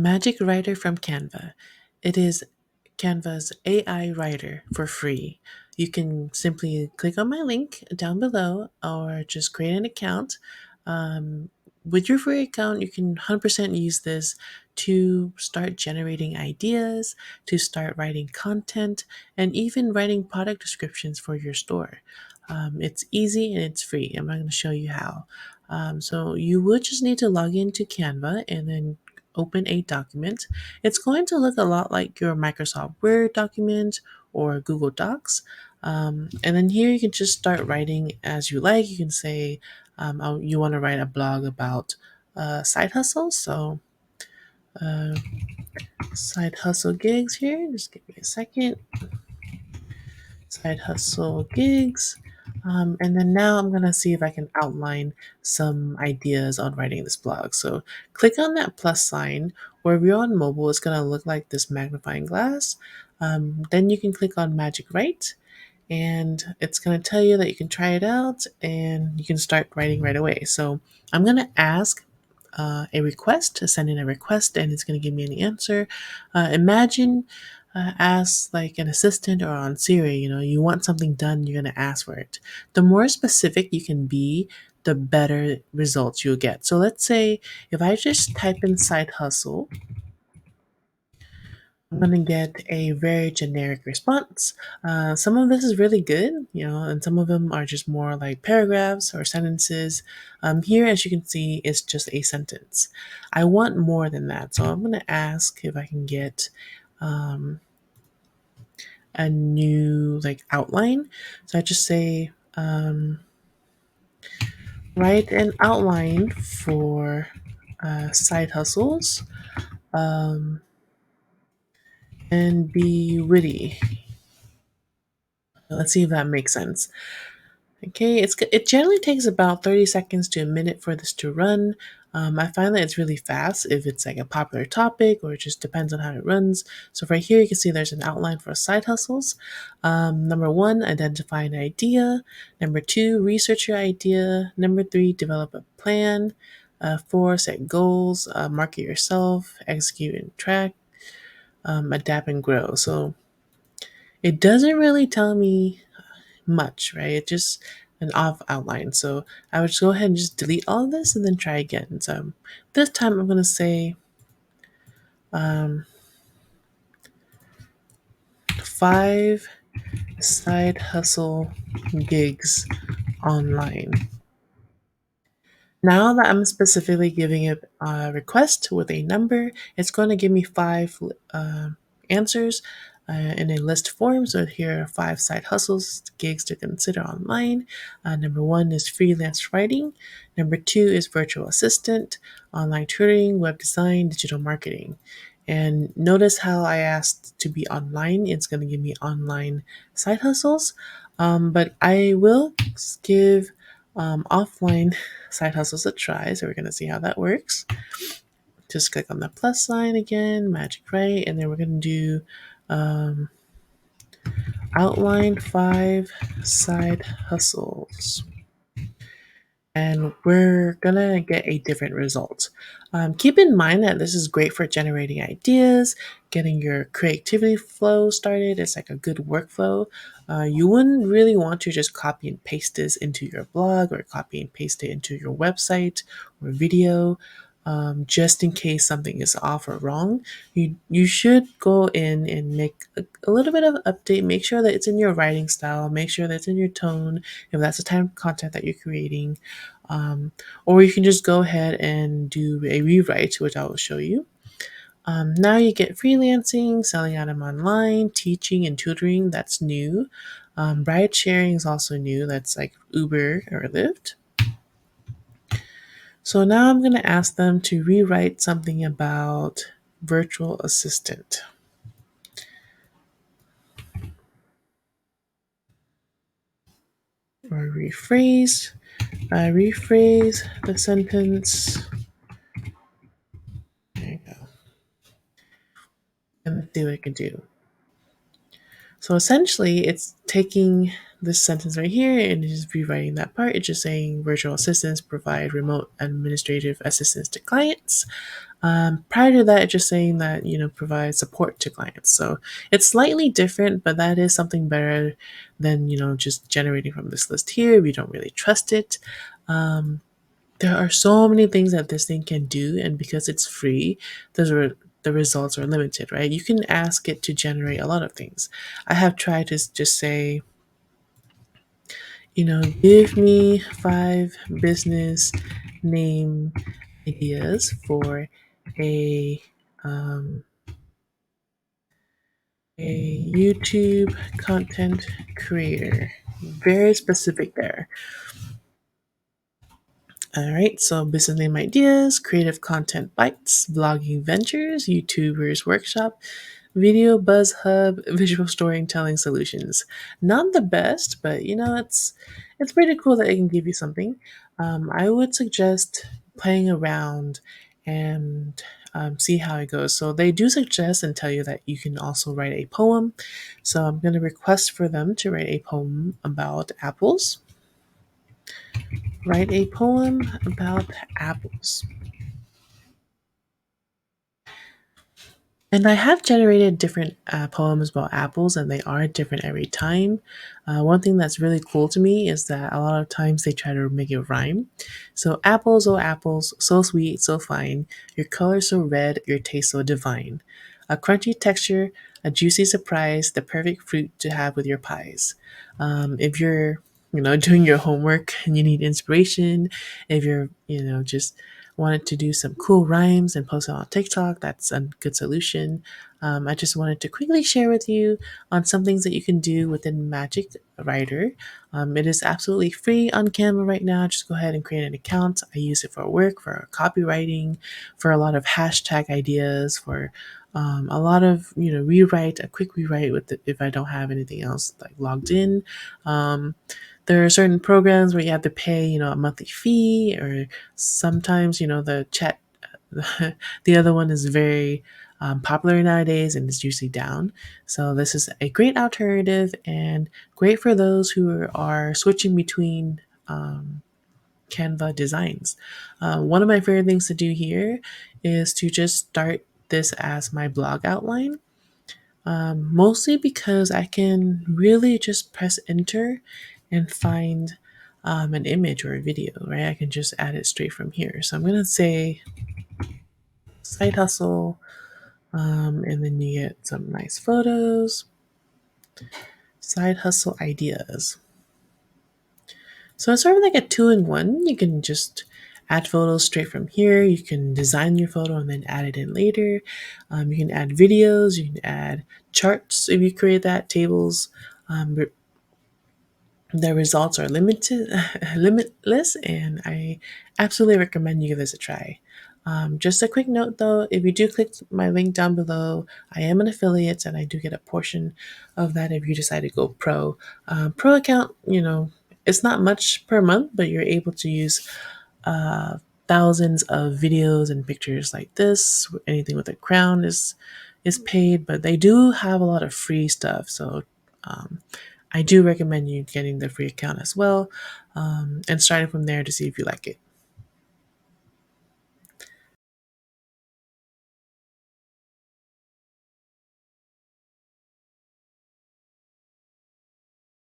Magic Writer from Canva. It is Canva's AI writer for free. You can simply click on my link down below or just create an account. Um, with your free account, you can 100% use this to start generating ideas, to start writing content, and even writing product descriptions for your store. It's easy and it's free. I'm not going to show you how. So you would just need to log into Canva and then open a document. It's going to look a lot like your Microsoft Word document or Google Docs. And then here you can just start writing as you like. You can say you want to write a blog about side hustles. So, uh, side hustle gigs here. Just give me a second. Side hustle gigs. And then now I'm going to see if I can outline some ideas on writing this blog. So click on that plus sign, or if you're on mobile, it's going to look like this magnifying glass. Then you can click on Magic Write, and it's going to tell you that you can try it out and you can start writing right away. So I'm going to ask a request, to send in a request, and it's going to give me an answer. Imagine ask like an assistant or on Siri, you want something done, you're going to ask for it. The more specific you can be, the better results you'll get. So let's say if I just type in side hustle, I'm going to get a very generic response. Some of this is really good, and some of them are just more like paragraphs or sentences. Here, as you can see, it's just a sentence. I want more than that. So I'm going to ask if I can get um, a new like outline. So I just say, write an outline for side hustles and be witty. Let's see if that makes sense. Okay, it generally takes about 30 seconds to a minute for this to run. I find that it's really fast if it's like a popular topic or it just depends on how it runs. So right here, you can see there's an outline for side hustles. Number one, identify an idea. Number two, research your idea. Number three, develop a plan. Four, set goals, market yourself, execute and track, adapt and grow. So it doesn't really tell me much, right? It's just an off outline. So I would just go ahead and just delete all of this and then try again. So this time I'm going to say um, 5 side hustle gigs online. Now that I'm specifically giving it a request with a number, it's going to give me 5 answers in a list form. So here are 5 side hustles, gigs to consider online. Number one is freelance writing. Number two is virtual assistant, online tutoring, web design, digital marketing. And notice how I asked to be online. It's going to give me online side hustles. But I will give offline side hustles a try. So we're going to see how that works. Just click on the plus sign again, magic right, and then we're going to do outline 5 side hustles. And we're gonna get a different result. Keep in mind that this is great for generating ideas, getting your creativity flow started. It's like a good workflow. You wouldn't really want to just copy and paste this into your blog or copy and paste it into your website or video. Just in case something is off or wrong, you should go in and make a little bit of an update. Make sure that it's in your writing style. Make sure that it's in your tone. If that's the type of content that you're creating, or you can just go ahead and do a rewrite, which I will show you. Now you get freelancing, selling item online, teaching and tutoring. That's new. Ride sharing is also new. That's like Uber or Lyft. So now I'm going to ask them to rewrite something about virtual assistant. Or rephrase the sentence. There you go. And let's see what I can do. So essentially, it's taking this sentence right here and just rewriting that part. It's just saying virtual assistants provide remote administrative assistance to clients. Prior to that, it's just saying that, provide support to clients. So it's slightly different, but that is something better than, just generating from this list here. We don't really trust it. Um, there are so many things that this thing can do, and because it's free, the results are limited, right? You can ask it to generate a lot of things. I have tried to just say, give me 5 business name ideas for a um, a YouTube content creator. Very specific there. All right, so business name ideas, creative content bites, blogging ventures, YouTubers workshop, video buzz hub, visual storytelling solutions. Not the best, but it's pretty cool that it can give you something. I would suggest playing around and see how it goes. So they do suggest and tell you that you can also write a poem. So I'm going to request for them to write a poem about apples. Write a poem about apples. And I have generated different poems about apples, and they are different every time. One thing that's really cool to me is that a lot of times they try to make it rhyme. So, apples, oh apples, so sweet, so fine, your color so red, your taste so divine. A crunchy texture, a juicy surprise, the perfect fruit to have with your pies. If you're, doing your homework and you need inspiration, if you're, just wanted to do some cool rhymes and post it on TikTok, that's a good solution. I just wanted to quickly share with you on some things that you can do within Magic Writer. It is absolutely free on Canva right now. Just go ahead and create an account. I use it for work, for copywriting, for a lot of hashtag ideas, for a lot of rewrite, a quick rewrite with if I don't have anything else like logged in. Um, there are certain programs where you have to pay, a monthly fee, or sometimes, the chat, the other one is very popular nowadays and is usually down. So this is a great alternative and great for those who are switching between Canva designs. One of my favorite things to do here is to just start this as my blog outline. Mostly because I can really just press enter and find an image or a video, right? I can just add it straight from here. So I'm going to say side hustle, and then you get some nice photos, side hustle ideas. So it's sort of like a 2-in-1. You can just add photos straight from here. You can design your photo and then add it in later. You can add videos. You can add charts if you create that, tables. The results are limitless, and I absolutely recommend you give this a try. Just a quick note though, if you do click my link down below, I am an affiliate and I do get a portion of that if you decide to go pro. Pro account, it's not much per month, but you're able to use uh, thousands of videos and pictures like this. Anything with a crown is paid, but they do have a lot of free stuff. So um, I do recommend you getting the free account as well, and starting from there to see if you like it.